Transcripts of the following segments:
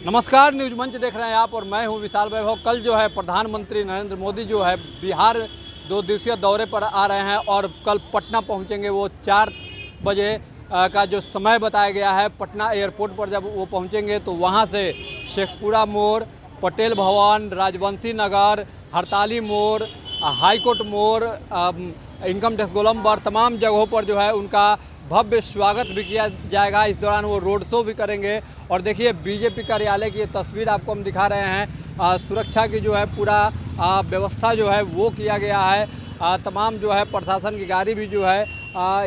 नमस्कार, न्यूज मंच देख रहे हैं आप और मैं हूं विशाल वैभव। कल जो है प्रधानमंत्री नरेंद्र मोदी जो है बिहार 2 दिवसीय दौरे पर आ रहे हैं और कल पटना पहुंचेंगे। वो 4 बजे का जो समय बताया गया है, पटना एयरपोर्ट पर जब वो पहुंचेंगे तो वहां से शेखपुरा मोड़, पटेल भवन, राजवंशी नगर, हड़ताली मोड़, हाईकोर्ट मोड़, इनकम टैक्स गोलम्बर, तमाम जगहों पर जो है उनका भव्य स्वागत भी किया जाएगा। इस दौरान वो रोड शो भी करेंगे। और देखिए बीजेपी कार्यालय की ये तस्वीर आपको हम दिखा रहे हैं। सुरक्षा की जो है पूरा व्यवस्था जो है वो किया गया है। तमाम जो है प्रशासन की गाड़ी भी जो है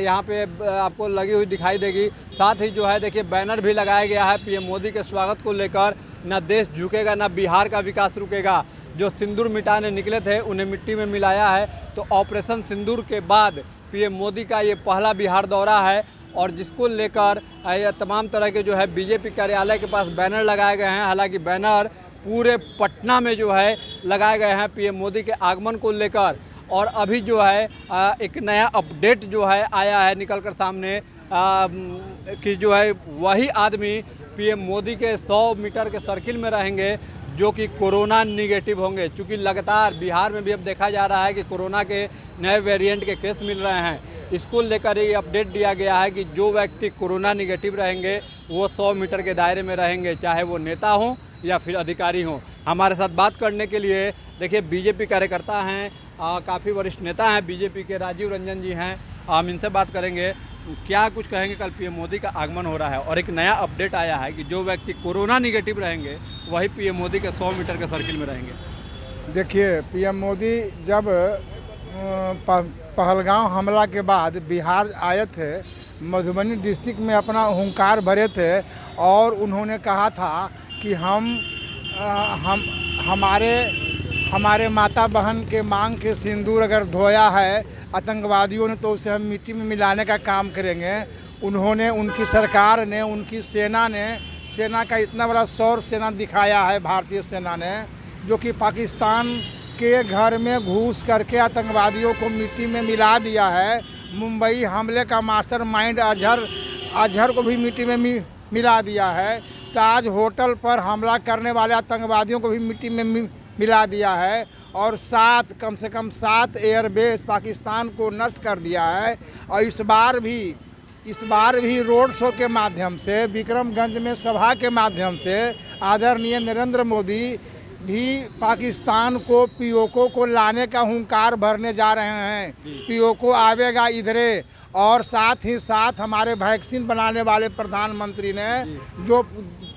यहाँ पे आपको लगी हुई दिखाई देगी। साथ ही जो है देखिए बैनर भी लगाया गया है पीएम मोदी के स्वागत को लेकर। न देश झुकेगा, न बिहार का विकास रुकेगा। जो सिंदूर मिटाने निकले थे उन्हें मिट्टी में मिलाया है। तो ऑपरेशन सिंदूर के बाद पीएम मोदी का ये पहला बिहार दौरा है और जिसको लेकर तमाम तरह के जो है बीजेपी कार्यालय के पास बैनर लगाए गए हैं। हालांकि बैनर पूरे पटना में जो है लगाए गए हैं पीएम मोदी के आगमन को लेकर। और अभी जो है एक नया अपडेट जो है आया है निकल कर सामने कि जो है वही आदमी पीएम मोदी के 100 मीटर के सर्किल में रहेंगे जो कि कोरोना निगेटिव होंगे। चूँकि लगातार बिहार में भी अब देखा जा रहा है कि कोरोना के नए वेरिएंट के केस मिल रहे हैं। इसको लेकर ये अपडेट दिया गया है कि जो व्यक्ति कोरोना निगेटिव रहेंगे वो 100 मीटर के दायरे में रहेंगे, चाहे वो नेता हों या फिर अधिकारी हों। हमारे साथ बात करने के लिए देखिए बीजेपी कार्यकर्ता हैं, काफ़ी वरिष्ठ नेता हैं बीजेपी के, राजीव रंजन जी हैं। हम इनसे बात करेंगे क्या कुछ कहेंगे। कल पीएम मोदी का आगमन हो रहा है और एक नया अपडेट आया है कि जो व्यक्ति कोरोना निगेटिव रहेंगे वही पीएम मोदी के 100 मीटर के सर्किल में रहेंगे। देखिए, पीएम मोदी जब पहलगांव हमला के बाद बिहार आए थे, मधुबनी डिस्ट्रिक्ट में अपना हुंकार भरे थे और उन्होंने कहा था कि हमारे माता बहन के मांग के सिंदूर अगर धोया है आतंकवादियों ने तो उसे हम मिट्टी में मिलाने का काम करेंगे। उन्होंने, उनकी सरकार ने, उनकी सेना का इतना बड़ा शौर्य सेना दिखाया है भारतीय सेना ने, जो कि पाकिस्तान के घर में घुस करके आतंकवादियों को मिट्टी में मिला दिया है। मुंबई हमले का मास्टरमाइंड अजहर को भी मिट्टी में मिला दिया है। ताज होटल पर हमला करने वाले आतंकवादियों को भी मिट्टी में मिला दिया है और कम से कम 7 एयरबेस पाकिस्तान को नष्ट कर दिया है। और इस बार भी रोड शो के माध्यम से, विक्रमगंज में सभा के माध्यम से आदरणीय नरेंद्र मोदी भी पाकिस्तान को पीओके को लाने का हुंकार भरने जा रहे हैं। पीओके आवेगा इधरे। और साथ ही साथ हमारे वैक्सीन बनाने वाले प्रधानमंत्री ने जो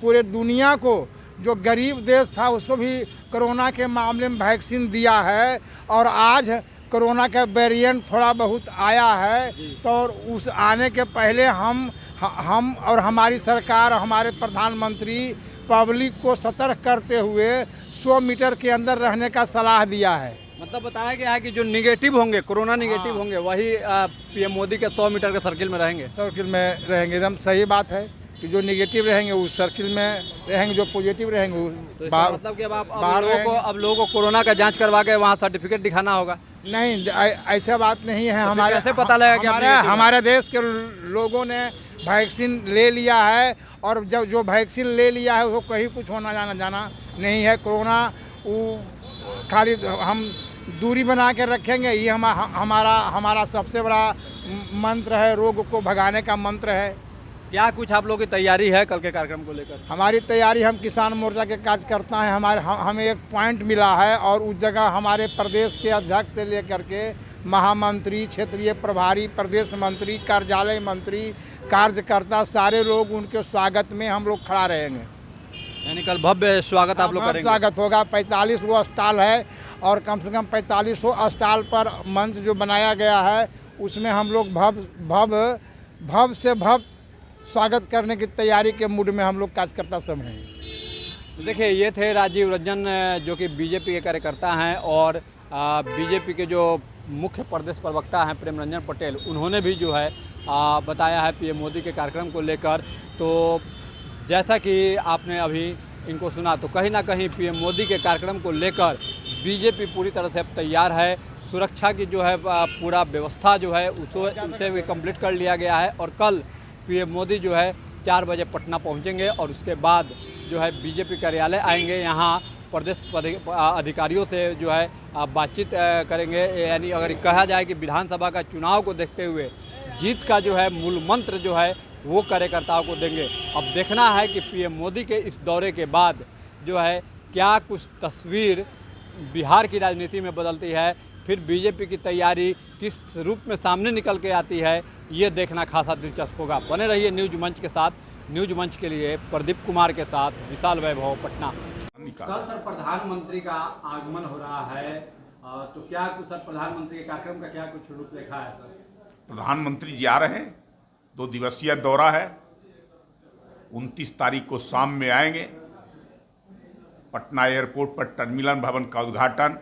पूरे दुनिया को, जो गरीब देश था उसको भी कोरोना के मामले में वैक्सीन दिया है। और आज कोरोना का वेरिएंट थोड़ा बहुत आया है तो उस आने के पहले हम और हमारी सरकार, हमारे प्रधानमंत्री पब्लिक को सतर्क करते हुए 100 मीटर के अंदर रहने का सलाह दिया है। मतलब बताया गया है कि जो निगेटिव होंगे, कोरोना निगेटिव होंगे, वही पीएम मोदी के 100 मीटर के सर्किल में रहेंगे। सर्किल में रहेंगे, एकदम सही बात है कि जो निगेटिव रहेंगे उस सर्किल में रहेंगे, जो पॉजिटिव रहेंगे तो मतलब कि अब लोगों को कोरोना का जांच करवा के वहाँ सर्टिफिकेट दिखाना होगा। नहीं, ऐसा बात नहीं है। तो हमारे कैसे पता लगेगा कि हमारे देश के लोगों ने वैक्सीन ले लिया है और जब जो वैक्सीन ले लिया है वो कहीं कुछ होना जाना नहीं है। कोरोना वो खाली हम दूरी बना के रखेंगे, ये हमारा सबसे बड़ा मंत्र है, रोग को भगाने का मंत्र है। क्या कुछ आप लोगों की तैयारी है कल के कार्यक्रम को लेकर? हमारी तैयारी, हम किसान मोर्चा के कार्यकर्ता हैं, हमें एक पॉइंट मिला है और उस जगह हमारे प्रदेश के अध्यक्ष से लेकर के महामंत्री, क्षेत्रीय प्रभारी, प्रदेश मंत्री, कार्यालय मंत्री, कार्यकर्ता, सारे लोग उनके स्वागत में हम लोग खड़ा रहेंगे। यानी कल भव्य स्वागत आप लोग करेंगे? स्वागत होगा। 45 गो स्टॉल है और कम से कम 4500 स्टॉल पर मंच जो बनाया गया है उसमें हम लोग भव्य से भव्य स्वागत करने की तैयारी के मूड में हम लोग कार्यकर्ता सब हैं। देखिए, ये थे राजीव रंजन जो कि बीजेपी के कार्यकर्ता हैं और बीजेपी के जो मुख्य प्रदेश प्रवक्ता हैं प्रेम रंजन पटेल, उन्होंने भी जो है बताया है पीएम मोदी के कार्यक्रम को लेकर। तो जैसा कि आपने अभी इनको सुना, तो कहीं ना कहीं पीएम मोदी के कार्यक्रम को लेकर बीजेपी पूरी तरह से अब तैयार है। सुरक्षा की जो है पूरा व्यवस्था जो है उसे भी कंप्लीट कर लिया गया है और कल पीएम मोदी जो है 4 बजे पटना पहुंचेंगे और उसके बाद जो है बीजेपी कार्यालय आएंगे, यहाँ प्रदेश अधिकारियों से जो है बातचीत करेंगे। यानी अगर कहा जाए कि विधानसभा का चुनाव को देखते हुए जीत का जो है मूल मंत्र जो है वो कार्यकर्ताओं को देंगे। अब देखना है कि पीएम मोदी के इस दौरे के बाद जो है क्या कुछ तस्वीर बिहार की राजनीति में बदलती है, फिर बीजेपी की तैयारी किस रूप में सामने निकल के आती है, ये देखना खासा दिलचस्प होगा। बने रहिए न्यूज मंच के साथ। न्यूज मंच के लिए प्रदीप कुमार के साथ विशाल वैभव, पटना। कल सर प्रधानमंत्री का आगमन हो रहा है, तो क्या कुछ सर प्रधानमंत्री के कार्यक्रम का क्या कुछ रूपरेखा है सर? प्रधानमंत्री जी आ रहे हैं, 2 दिवसीय दौरा है। 29 तारीख को शाम में आएंगे। पटना एयरपोर्ट पर टर्मिनल भवन का उद्घाटन,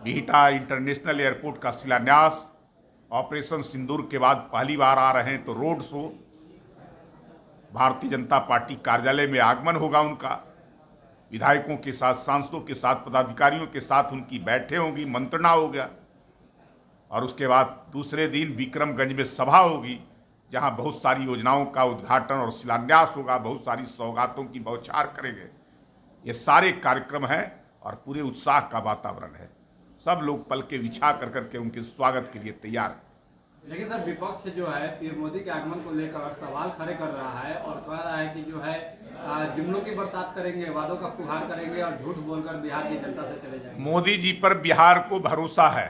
बिहटा इंटरनेशनल एयरपोर्ट का शिलान्यास, ऑपरेशन सिंदूर के बाद पहली बार आ रहे हैं तो road show, Bharatiya Janata party कार्यालय में आगमन होगा उनका, विधायकों के साथ, सांसदों के साथ, पदाधिकारियों के साथ उनकी बैठकें होंगी, मंत्रणा होगा, और उसके बाद दूसरे दिन विक्रमगंज में सभा होगी जहां बहुत सारी योजनाओं का उद्घाटन और शिलान्यास होगा, बहुत सारी सौगातों की बौछार करेंगे। ये सारे कार्यक्रम हैं और पूरे उत्साह का वातावरण है। सब लोग पल के बिछा कर करके उनके स्वागत के लिए तैयार हैं। लेकिन सर विपक्ष जो है पीएम मोदी के आगमन को लेकर सवाल खड़े कर रहा है और कह रहा है कि जो है जुमलों की बरसात करेंगे, वादों का फुहार करेंगे और झूठ बोलकर बिहार की जनता से चले जाएंगे। मोदी जी पर बिहार को भरोसा है।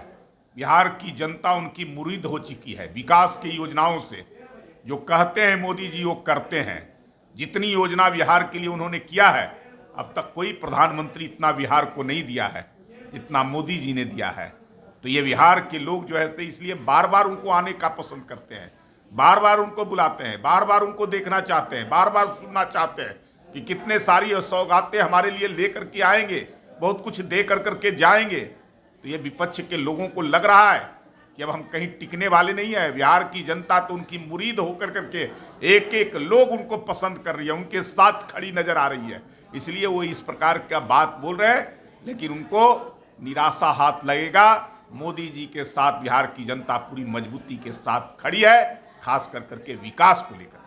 बिहार की जनता उनकी मुरीद हो चुकी है। विकास की योजनाओं से जो कहते हैं मोदी जी वो करते हैं। जितनी योजना बिहार के लिए उन्होंने किया है, अब तक कोई प्रधानमंत्री इतना बिहार को नहीं दिया है जितना मोदी जी ने दिया है। तो ये बिहार के लोग जो है इसलिए बार बार उनको आने का पसंद करते हैं, बार बार उनको बुलाते हैं, बार बार उनको देखना चाहते हैं, बार बार सुनना चाहते हैं कि कितने सारी सौगातें हमारे लिए लेकर के आएंगे, बहुत कुछ दे कर करके जाएंगे। तो ये विपक्ष के लोगों को लग रहा है कि अब हम कहीं टिकने वाले नहीं है। बिहार की जनता तो उनकी मुरीद होकर करके एक एक लोग उनको पसंद कर रही है, उनके साथ खड़ी नजर आ रही है। इसलिए वो इस प्रकार का बात बोल रहे हैं, लेकिन उनको निराशा हाथ लगेगा। मोदी जी के साथ बिहार की जनता पूरी मजबूती के साथ खड़ी है, खास कर करके विकास को लेकर।